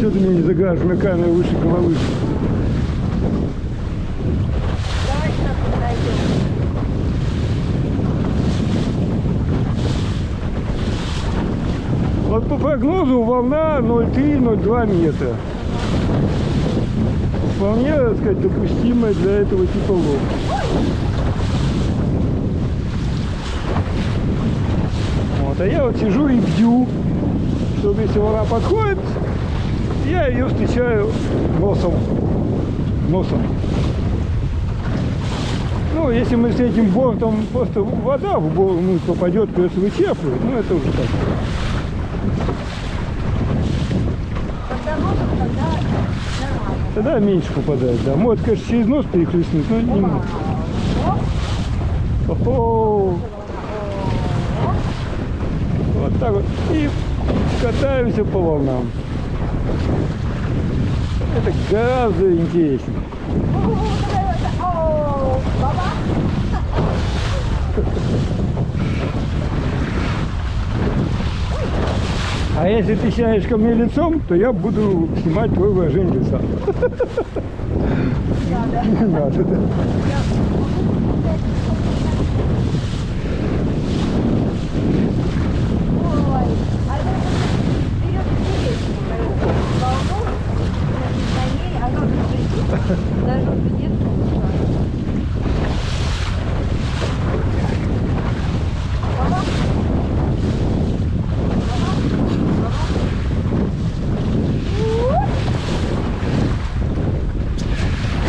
Что ты меня не загаживаешь на камеру выше головы? Давай сейчас подойдем. Вот по прогнозу волна 0,3-0,2 метра. Вполне, так сказать, допустимая для этого типа лодки. Вот, а я вот сижу и бдю, чтобы если волна подходит, я ее встречаю носом. Ну, если мы с этим бортом просто вода в волну попадет, придется вычерпывать, ну это уже так. Когда носом, тогда нормально. Тогда меньше попадает, да. Может, конечно, через нос перехлестнуть, но не может. О-хо! Вот так вот. И катаемся по волнам. Это гораздо интереснее. А если ты сядешь ко мне лицом, то я буду снимать твое выражение лица. Не надо, да.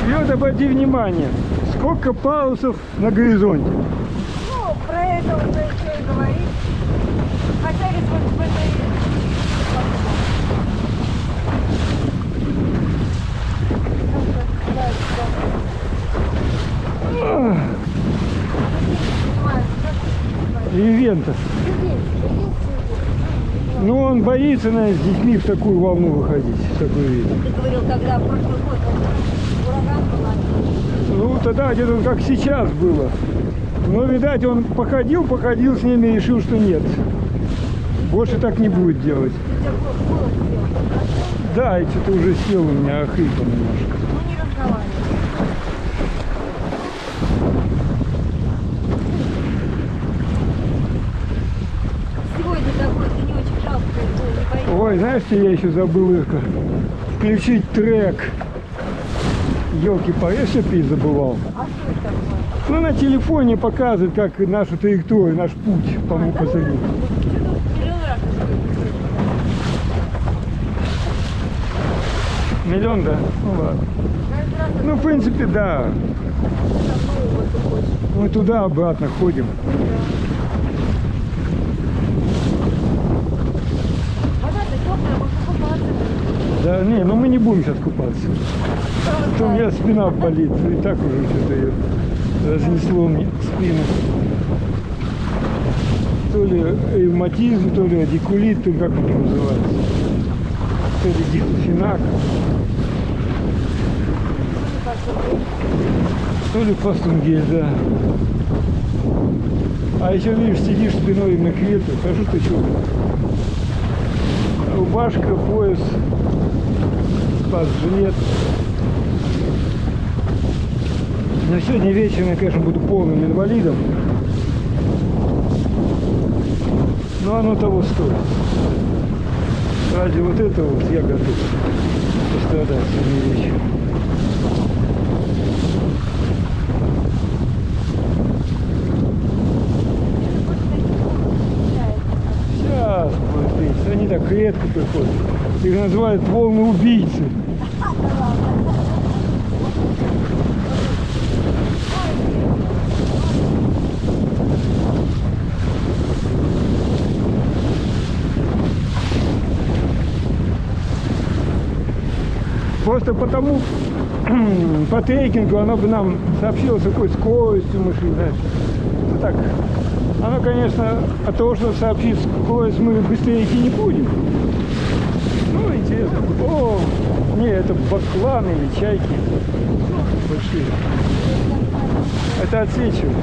И вот обрати внимание, сколько парусов на горизонте. Ну, про это уже еще и говорить. Хотя ведь вот в этой... Ивента. Ну, он боится, наверное, с детьми в такую волну выходить, в такую вид. Ты говорил, когда прошлый год ураган был. Ну, тогда где-то как сейчас было. Но, видать, он походил с ними и решил, что нет. Больше так не будет делать. Да, и что-то уже сел у меня, охрипал немножко. Ну, не разговаривай. Сегодня такой денечек, жалко, не пойдет. Ой, знаешь, что я еще забыл, Ирка? Включить трек. Елки-палки, я все забывал. А что это такое? Ну, на телефоне показывает, как нашу траекторию, наш путь по Да посадить. ладно, что-то миллион раз уже. Миллион, да? Ну ладно. Каждый раз Ну, в принципе, да. нового ты хочешь. Мы туда-обратно ходим. Вода-то теплая, можно купаться. Да, не, ну мы не будем сейчас купаться. А то у меня спина болит. И так уже что-то ее разнесло мне спину. То ли ревматизм, то ли радикулит, то ли как это называется. То ли диклофенак. То ли фастунгель, да. А еще, видишь, сидишь спиной на квету. Хорошо, что что? Рубашка, пояс, спас-жилет. Но сегодня вечером я, конечно, буду полным инвалидом. Но оно того стоит. Ради вот этого вот я готов пострадать сегодня вечером. Сейчас будет бить. Они так редко приходят. Их называют волны убийцы. Просто потому по трекингу оно бы нам сообщило, с какой скоростью мы шли, знаешь. Ну так, оно, конечно, от того, что сообщит скорость, мы быстрее идти не будем. Ну, интересно. О, не, это бакланы или чайки большие. Это отсечивает.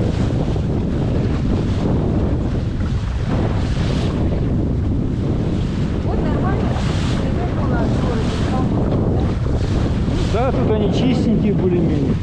Вот нормально. Ребята у нас в городе. Да, тут они чистенькие более-менее.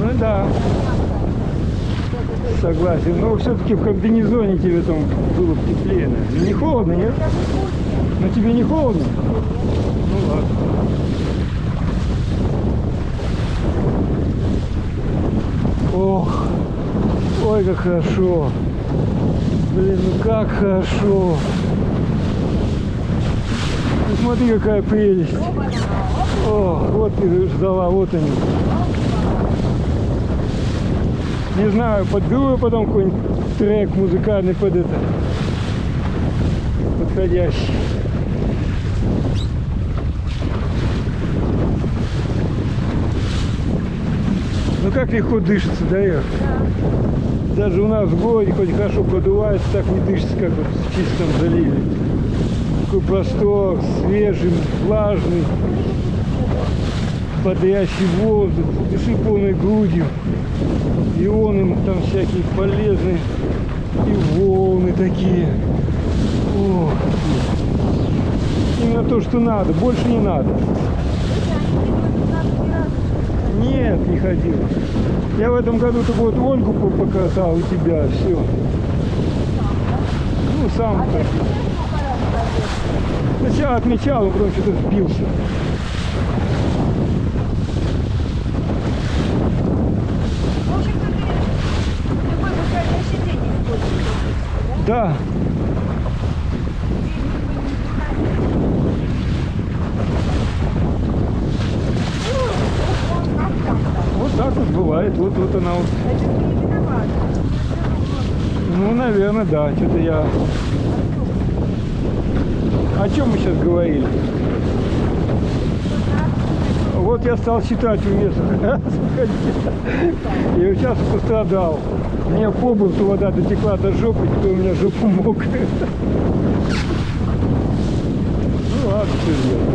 Ну да, согласен. Но все-таки в комбинезоне тебе там было бы теплее, наверное. Не холодно, нет? Но тебе не холодно? Ну ладно. Ох, ой, как хорошо. Блин, ну как хорошо. Ну, смотри, какая прелесть. О, вот ты ждала, вот они. Не знаю, подберу я потом какой-нибудь трек музыкальный под это. Подходящий. Ну как легко дышится, да, Ир? Даже у нас в городе хоть хорошо продувается, так не дышится, как вот в чистом заливе. Такой простор, свежий, влажный, бодрящий воздух, дыши полной грудью. Ионы там всякие полезные, и волны такие. О, именно то, что надо, больше не надо. Нет, не ходил. Я в этом году только вот Ольгу покатал у тебя, все. Ну, сам. Сначала отмечал, но потом что-то сбился. Да. Вот так вот бывает. Вот она вот. Ну, наверное, да. Что-то я... О чем мы сейчас говорили? Вот я стал считать уместно. И вот сейчас пострадал. Мне по борту вода дотекла до жопы, теперь у меня жопа мокрая. Ну ладно, что делать.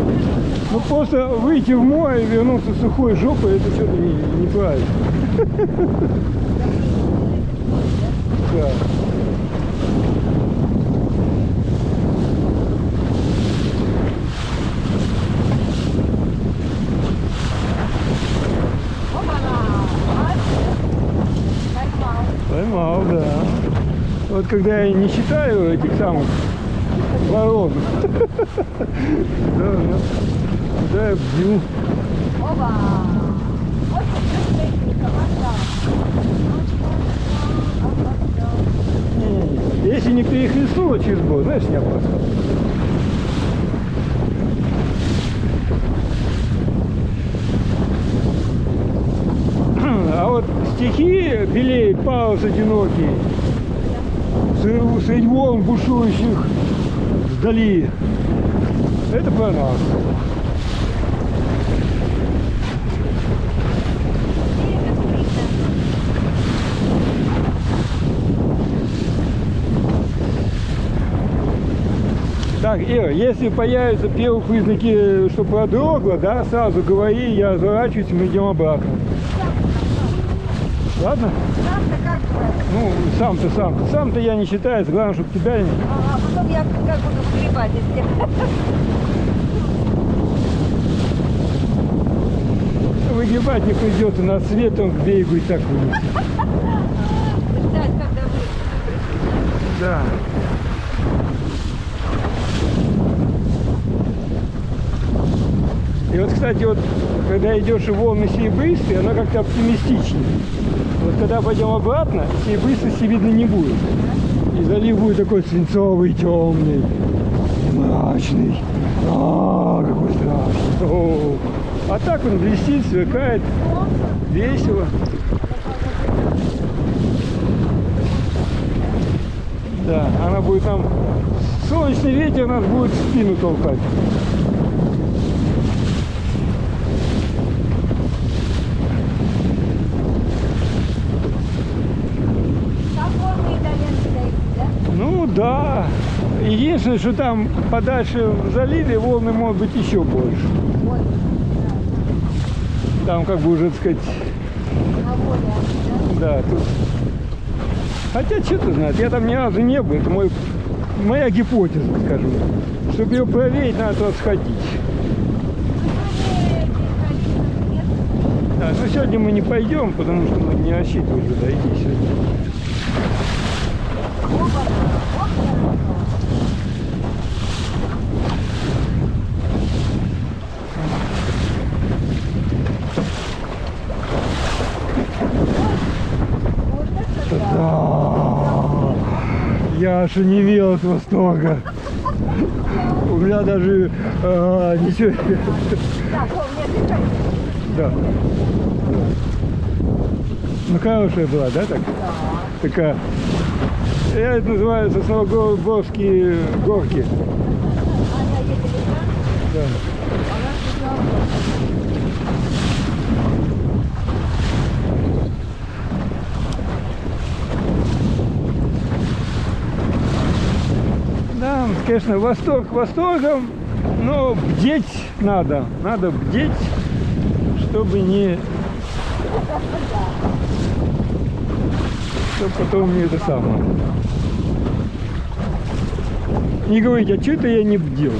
Ну просто выйти в море и вернуться сухой жопой, это что-то неправильно. Да. Поймал, да. Вот когда я не считаю этих самых ворон, да, я бью. Если не перехлестнуло через бок, знаешь, не опасно. А вот стихи белеет паус одинокий, средь волн бушующих вдали. Это про нас. Так, Ира, если появятся первые признаки, что продрогла, да, сразу говори, я разворачиваюсь, мы идем обратно. Ладно? Сам-то как говорить? Ну, сам-то я не считаю, главное, чтобы тебя не... А потом я как буду сгребать из тех. Выгибать не придется, на свет он к берегу и так вынесет. Ждать, когда вы. Да. И вот, кстати, вот, когда идешь и волны серебристые, она как-то оптимистичнее. Вот когда пойдем обратно, серебристости видно не будет. И залив будет такой свинцовый, темный, мрачный. Какой страшный. О. А так он блестит, сверкает, весело. Да, она будет там... Солнечный ветер нас будет в спину толкать. Единственное, что там подальше в заливе волны могут быть еще больше. Ой, Там как бы уже, так сказать, на воле они, да? да, тут. Хотя, что ты знаешь, я там ни разу не был, это моя гипотеза, скажем. Чтобы ее проверить, надо туда сходить. Да, но сегодня мы не пойдем, потому что мы не рассчитывали дойти сегодня. Да, я аж онемел от восторга. У меня даже ничего. Так, о, мне дышать. Да. Ну хорошая была, да, так? Такая. Это называется Сосновоборские горки. Она едет, да? Да. Да, конечно, восторг восторгом, но бдеть надо. Надо бдеть, чтобы не... Чтобы потом не это самое. Не говорите, а что-то я не бдел.